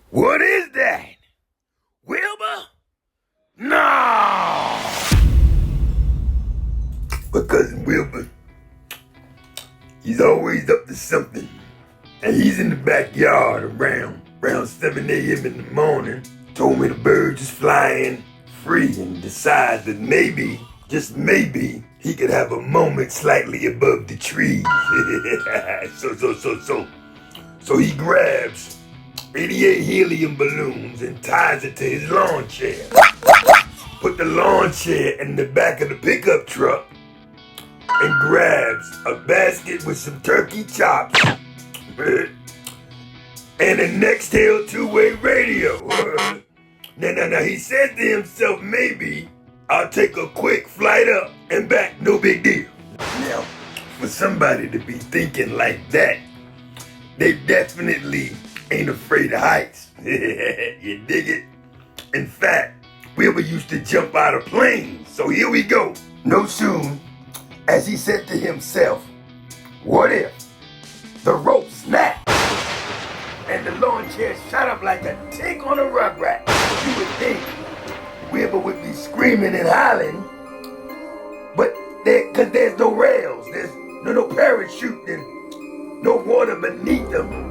What is that? Wilber? No! But Cousin Wilber, he's always up to something. And he's in the backyard around 7 a.m. in the morning. Told me the birds is flying free and decides that maybe, just maybe, he could have a moment slightly above the trees. So he grabs 88 helium balloons and ties it to his lawn chair. Put the lawn chair in the back of the pickup truck and grabs a basket with some turkey chops and a Nextel two-way radio. Now, he said to himself, maybe I'll take a quick flight up and back, no big deal. Now, for somebody to be thinking like that, they definitely ain't afraid of heights. You dig it? In fact, Wilber used to jump out of planes, so here we go. No soon as he said to himself, what if the rope snapped and the lawn chair shot up like a tick on a rug rack? You would think Wilber would be screaming and hollering, but cause there's no rails, there's no parachute and no water beneath them.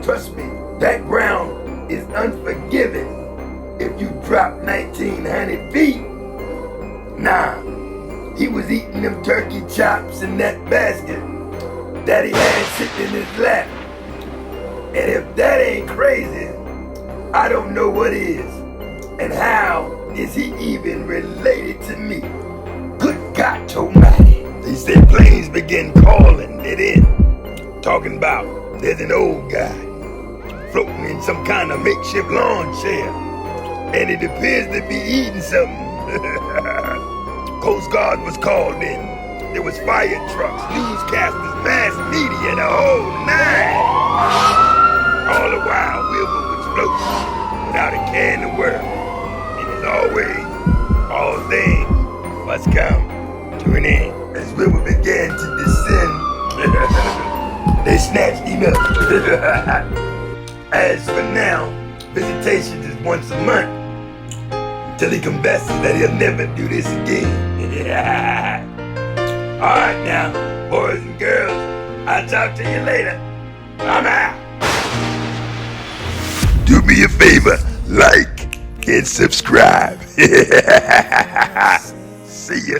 Trust me, that ground is unforgiving if you drop 1,900 feet. Nah, he was eating them turkey chops in that basket that he had sitting in his lap. And if that ain't crazy, I don't know what is. And how is he even related to me? Good God almighty. They said planes began calling it in, talking about there's an old guy floating in some kind of makeshift lawn chair, and it appears to be eating something. Coast Guard was called in. There was fire trucks, newscasters, mass media, the whole nine. All the while, Wilber was floating without a care in the world. And as always, all things must come to an end. As Wilber began to descend, they snatched him up. As for now, visitations is once a month until he confesses that he'll never do this again. Alright now, boys and girls, I'll talk to you later. I'm out. Do me a favor, like and subscribe. See ya.